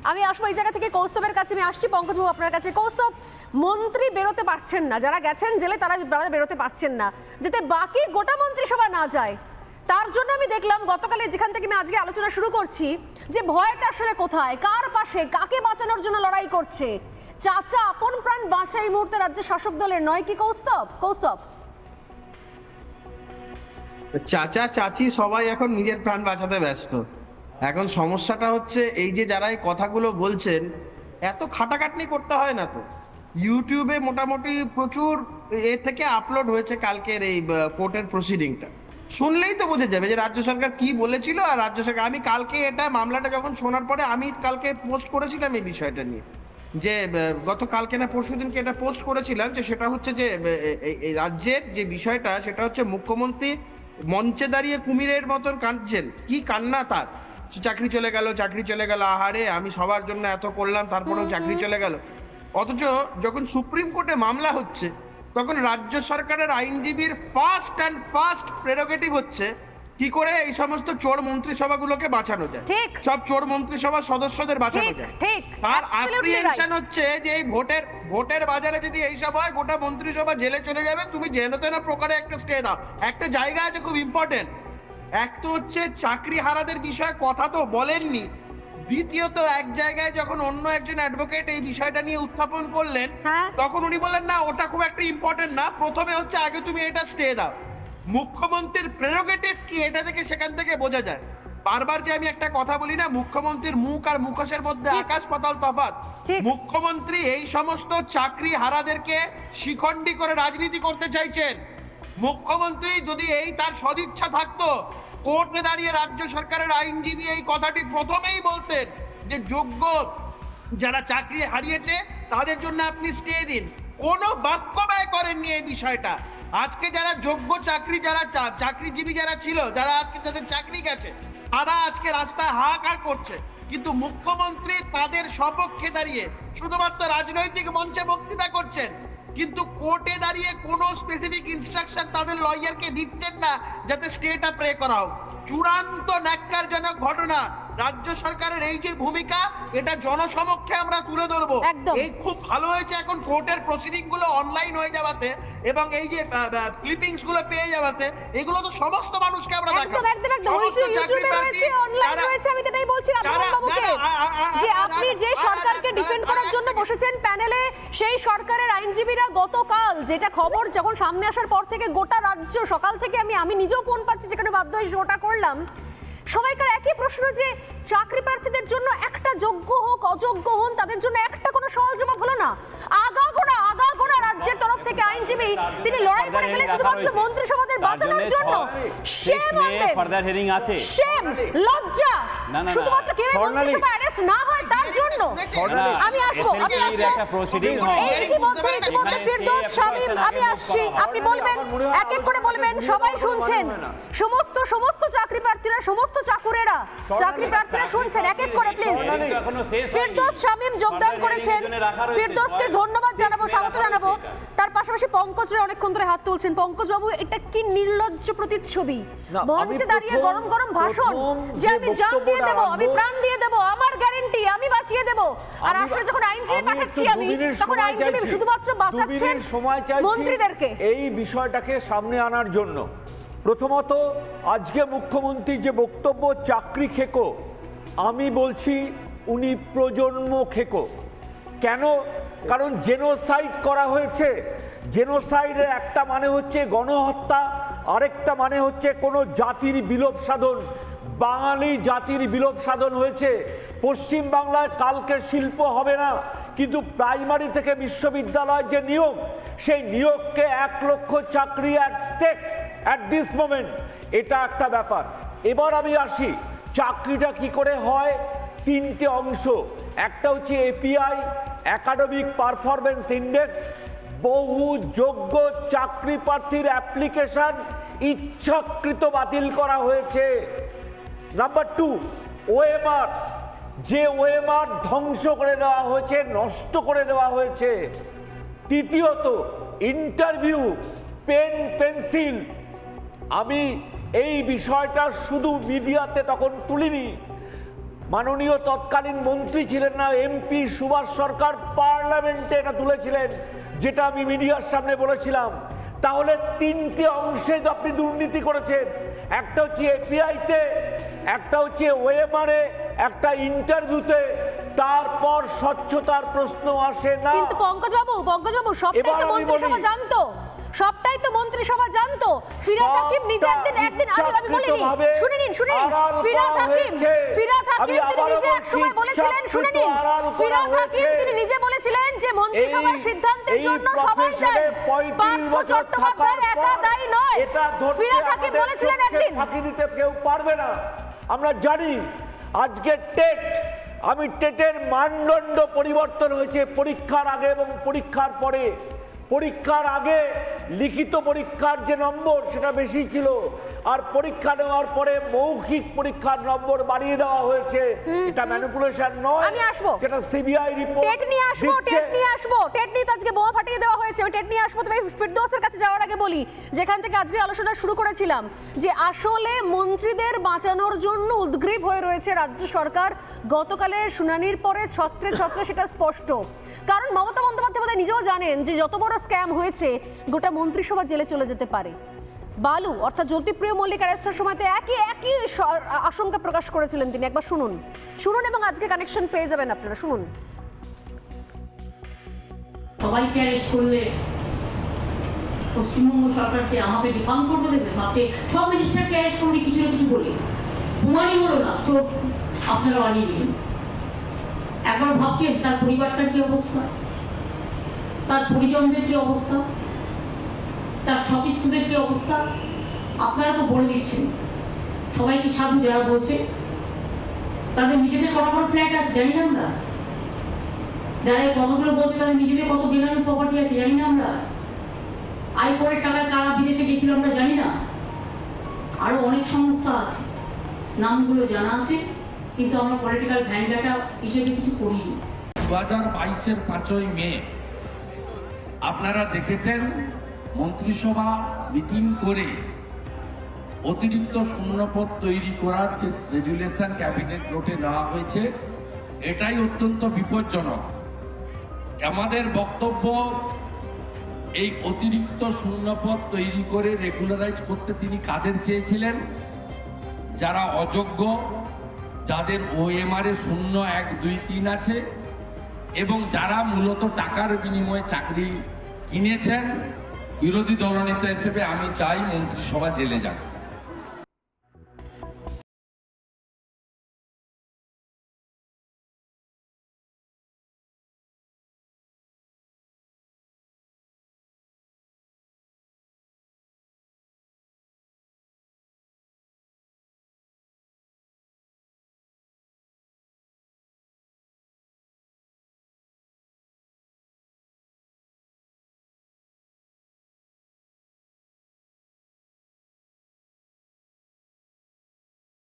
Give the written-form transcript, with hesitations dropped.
আমি আসবো এই জায়গা থেকে কৌস্তবের কাছে, আমি আসছি পঙ্কজবাবু আপনার কাছে। কৌস্তব, মন্ত্রী বেরোতে পারছেন না, যারা গেছেন জেলে তারা বেরোতে পারছেন না, যাতে বাকি গোটা মন্ত্রিসভা না যায় তার জন্য আমি দেখলাম গতকালে, যেখান থেকে আমি আজকে আলোচনা শুরু করছি, যে ভয়টা আসলে কোথায়, কার পাশে, কাকে বাঁচানোর জন্য লড়াই করছে। চাচা আপন প্রাণ বাঁচা এই মুহূর্তে রাজ্যের শাসক দলের নয় কি কৌস্তব? চাচা চাচি সবাই এখন নিজের প্রাণ বাঁচাতে ব্যস্ত। এখন সমস্যাটা হচ্ছে এই যে যারা এই কথাগুলো বলছেন, এত খাটাখাটনি করতে হয় না তো। ইউটিউবে মোটামুটি প্রচুর এ থেকে আপলোড হয়েছে কালকের এই কোর্টের প্রসিডিংটা, শুনলেই তো বোঝা যাবে যে রাজ্য সরকার কি বলেছিল। আর রাজ্য সরকার, আমি কালকে এটা মামলাটা যখন শোনার পরে আমি কালকে পোস্ট করেছিলাম এই বিষয়টা নিয়ে, যে গত কালকে না পরশু দিনকে এটা পোস্ট করেছিলাম, যে সেটা হচ্ছে যে এই রাজ্যের যে বিষয়টা সেটা হচ্ছে মুখ্যমন্ত্রী মঞ্চে দাঁড়িয়ে কুমিরের মতন কাঁদছেন। কি কান্না তার! চাকরি চলে গেল, আহারে আমি সবার জন্য এত করলাম তারপরেও চাকরি চলে গেল। অথচ যখন সুপ্রিম কোর্টে মামলা হচ্ছে তখন রাজ্য সরকারের আইনজীবীর ফার্স্ট প্রেরোগেটিভ হচ্ছে কি করে এই সমস্ত চোর মন্ত্রিসভাগুলোকে বাঁচানো যায়, সব চোর মন্ত্রিসভার সদস্যদের বাঁচানো যায়। তার অ্যাপ্রিহেনশন হচ্ছে যে এই ভোটের বাজারে যদি এইসব হয় গোটা মন্ত্রিসভা জেলে চলে যাবে, তুমি যেন তেন প্রকারে একটা স্টে দাও। একটা জায়গা আছে খুব ইম্পর্টেন্ট, এক তো হচ্ছে চাকরি হারাদের বিষয়ে কথা তো বলেননি, দ্বিতীয়ত এক জায়গায় যখন অন্য একজন অ্যাডভোকেট এই বিষয়টা নিয়ে উত্থাপন করলেন তখন উনি বললেন না ওটা খুব একটা ইম্পর্টেন্ট না, প্রথমে হচ্ছে আগে তুমি এটা স্টে দাও। মুখ্যমন্ত্রীর প্রেরোগেটিভ কি এটা থেকে সেখান থেকে বোঝা যায়। বারবার যে আমি একটা কথা বলি না, মুখ্যমন্ত্রীর মুখ আর মুখোশের মধ্যে আকাশ পাতাল তফাৎ। মুখ্যমন্ত্রী এই সমস্ত চাকরি হারাদেরকে শিখণ্ডী করে রাজনীতি করতে চাইছেন। মুখ্যমন্ত্রী যদি এই তার সদিচ্ছা থাকতো, কোর্টে দাঁড়িয়ে রাজ্য সরকারের আইনজীবী এই কথাটি প্রথমেই বলতেন যে যোগ্য যারা চাকরি হারিয়েছে তাদের জন্য আপনি স্টে দিন। কোনো বাক্য ব্যয় করেননি এই বিষয়টা। আজকে যারা যোগ্য চাকরিজীবী যারা ছিল, যারা আজকে তাদের চাকরি গেছে, তারা আজকে রাস্তায় হাহাকার করছে, কিন্তু মুখ্যমন্ত্রী তাদের সপক্ষে দাঁড়িয়ে শুধুমাত্র রাজনৈতিক মঞ্চে বক্তৃতা করছেন, কিন্তু কোর্টে দাঁড়িয়ে কোনো স্পেসিফিক ইনস্ট্রাকশন তাদের লয়ারকে দিচ্ছেন না যাতে স্টেটা প্রে করা হোক। চূড়ান্ত ন্যাক্কারজনক ঘটনা। রাজ্য সরকারের এই যে ভূমিকা, এটা জনসমক্ষে আমরা তুলে ধরবো। এই খুব ভালো হয়েছে এখন কোর্টের প্রসিডিং গুলো অনলাইন হয়ে যাওয়াতে এবং এই যে ক্লিপিংস গুলো পেয়ে যাওয়াতে, এগুলো তো সমস্ত মানুষকে আমরা দেখাবো। আমি তো এটাই বলছিলাম যে আপনি যে সরকারকে ডিফেন্ড করার জন্য বসেছেন প্যানেলে, সেই সরকারের আইনজীবীরা গতকাল যেটা খবর যখন সামনে আসার পর থেকে গোটা রাজ্য সকাল থেকে আমি নিজেও ফোন পাচ্ছি, যেখানে বাধ্য হয়ে শোটা করলাম, সবাইকার একই প্রশ্ন যে চাকরি প্রার্থীদের জন্য একটা যোগ্য হোক অযোগ্য হন তাদের জন্য একটা কোনো সহজ জবাব হলো না। আগাগোড়া রাজ্যের তরফ থেকে আইনজীবী তিনি লড়াই করে গেলেন শুধুমাত্র মন্ত্রিসভাদের বাঁচানোর জন্য। Shame on them, further hearing আছে, শেম, লজ্জা, শুধুমাত্র কেউ মন্ত্রিসভা অ্যারেস্ট না হয় তার জন্য। আমি আসবো ইতিমধ্যে ফিরদৌস শামীম, আমি আসছি, আপনি বলবেন, এক এক করে বলবেন, সবাই শুনছেন, সমস্ত চাকরি প্রার্থীরা, সমস্ত চাকরি প্রার্থীরা শুনছেন, এক এক করে প্লিজ। ফিরদৌস শামীম যোগদান করেছেন, ফিরদৌসকে ধন্যবাদ জানাবো, স্বাগত জানাবো। তার পাশাপাশি পঙ্কজ রায় অনেকক্ষণ ধরে হাত তুলছেন। পঙ্কজ বাবু, এটা কি নির্লজ্জ প্রতিচ্ছবি! মঞ্চে দাঁড়িয়ে গরম গরম ভাষণ যে আমি জান দিয়ে দেবো, আমি প্রাণ দিয়ে দেবো, আমার গ্যারান্টি, আমি বাঁচিয়ে দেবো, আর আসলে যখন আইনজীবী পাঠাচ্ছি আমি, তখন আইনজীবী শুধুমাত্র বাঁচাচ্ছেন মন্ত্রীদেরকে। এই বিষয়টাকে সামনে আনার জন্য প্রথমত আজকে মুখ্যমন্ত্রী যে বক্তব্য, চাকরি খেকো, আমি বলছি উনি প্রজন্ম খেকো। কেন? কারণ জেনোসাইড করা হয়েছে। জেনোসাইডের একটা মানে হচ্ছে গণহত্যা, আরেকটা মানে হচ্ছে কোনো জাতির বিলোপ সাধন। বাঙালি জাতির বিলোপ সাধন হয়েছে। পশ্চিম বাংলায় কালকে শিল্প হবে না, কিন্তু প্রাইমারি থেকে বিশ্ববিদ্যালয় যে নিয়োগ, সেই নিয়োগকে 1 লক্ষ চাকরি at stake at this moment, এটা একটা ব্যাপার। এবার আমি আসি চাকরিটা কি করে হয়। 3টে অংশ, একটা হচ্ছে এপিআই, একাডেমিক পারফরমেন্স ইন্ডেক্স। বহু যোগ্য চাকরি প্রার্থীর অ্যাপ্লিকেশন ইচ্ছাকৃত বাতিল করা হয়েছে। নাম্বার 2, ওএমআর, যে ওএমআর ধ্বংস করে দেওয়া হয়েছে, নষ্ট করে দেওয়া হয়েছে। তৃতীয়ত ইন্টারভিউ, পেন পেন্সিল। আমি এই বিষয়টা শুধু মিডিয়াতে তখন তুলিনি, মাননীয় তৎকালীন মন্ত্রী ছিলেন না এমপি সুভাষ সরকার পার্লামেন্টে এটা তুলেছিলেন, যেটা আমি মিডিয়ার সামনে বলেছিলাম। তাহলে তিনটে অংশে আপনি দুর্নীতি করেছেন, একটা হচ্ছে এপিআইতে, একটা হচ্ছে ওএমআরে, একটা ইন্টারভিউতে, তারপর স্বচ্ছতার প্রশ্ন আসে না। কিন্তু পঙ্কজ বাবু সবটাই তো মন্ত্রিসভা জানতো, সবটাই তো মন্ত্রিসভা জানতো। ফিরহাদ হাকিম নিজে একদিন আমি বলিনি, শুনে নিন ফিরহাদ হাকিম তিনি নিজে একসময় বলেছিলেন, শুনে নিন ফিরহাদ হাকিম তিনি নিজে বলেছিলেন যে মন্ত্রিসভার সিদ্ধান্তের জন্য সবাই দায়ী, পার্থ চট্টোপাধ্যায় একা দায়ী নয়। ফিরহাদ হাকিম বলেছিলেন একদিন। ফাঁকি দিতে কেউ পারবে না। আমরা জানি আজকে আমি টেটের মানদণ্ড পরিবর্তন হয়েছে পরীক্ষার আগে এবং পরীক্ষার পরে। পরীক্ষার আগে লিখিত পরীক্ষার যে নম্বর সেটা বেশি ছিল, আর পরীক্ষা নেওয়ার পরে মৌখিক পরীক্ষার নম্বর বাড়িয়ে দেওয়া হয়েছে। এটা ম্যানিপুলেশন নয়, আমি আসবো, যেটা সিবিআই রিপোর্ট টেট নিয়ে আসবো। টেট নিয়ে তো আজকে বোমা ফাটিয়ে দেওয়া হয়েছে, ওই টেট নিয়ে আসবো। তবে ফিরদৌসের কাছে যাওয়ার আগে বলি, যেখান থেকে আজকে আলোচনা শুরু করেছিলাম, যে আসলে মন্ত্রীদের বাঁচানোর জন্য উদ্গ্রীব হয়ে রয়েছে রাজ্য সরকার। গতকালের শুনানির পরে ছত্রে সেটা স্পষ্ট। কারণ মমতা বন্দ্যোপাধ্যায় নিজেও জানেন যে যত বড় স্ক্যাম হয়েছে গোটা মন্ত্রিসভা জেলে চলে যেতে পারে। বালু অর্থাৎ জ্যোতিপ্রিয় মল্লিক অ্যারেস্টের সময় তো একই আশঙ্কা প্রকাশ করেছিলেন তিনি। একবার শুনুন এবং আজকে কানেকশন পেয়ে যাবেন আপনারা, শুনুন। সবাইকে অ্যারেস্ট করলে পশ্চিমবঙ্গ সরকারকে আমাকে ডিফার্ম করতে দেবে, ভাবছে সব মিনিস্টারকে অ্যারেস্ট করলে কিছু না কিছু বলে প্রমাণই হলো না, চোখ আপনারা বানিয়ে দিলেন। একবার ভাবছেন তার পরিবারটার কি অবস্থা, তার পরিজনদের কি অবস্থা, তার সতীর্থদের কি অবস্থা? আপনারা তো বলে দিচ্ছেন সবাই কি সাধু যারা বলছে, তাদের নিজেদের কত বড় ফ্ল্যাট আছে জানি না আমরা, যারা এই কথাগুলো বলছে তাদের নিজেদের কত বেনামি প্রপার্টি আছে জানি না আমরা, আয়করের টাকায় কারা বিদেশে গেছিল আমরা জানি না। আরো অনেক সংস্থা আছে, নামগুলো জানা আছে, কিন্তু আমরা পলিটিক্যাল ভ্যান্ডাটা হিসেবে কিছু করিনি। 2022-এর 5ই মে আপনারা দেখেছেন মন্ত্রিসভা মিটিং করে অতিরিক্ত শূন্যপদ তৈরি করার যে রেজুলেশন ক্যাবিনেট নোটে নেওয়া হয়েছে, এটাই অত্যন্ত বিপজ্জনক। আমাদের বক্তব্য, এই অতিরিক্ত শূন্যপদ তৈরি করে রেগুলারাইজ করতে তিনি কাদের চেয়েছিলেন? যারা অযোগ্য, যাদের ওএমআর-এ 0, 1, 2, 3 আছে, এবং যারা মূলত টাকার বিনিময়ে চাকরি কিনেছেন। বিরোধী দলনেতা হিসেবে আমি চাই মন্ত্রিসভা জেলে যাক।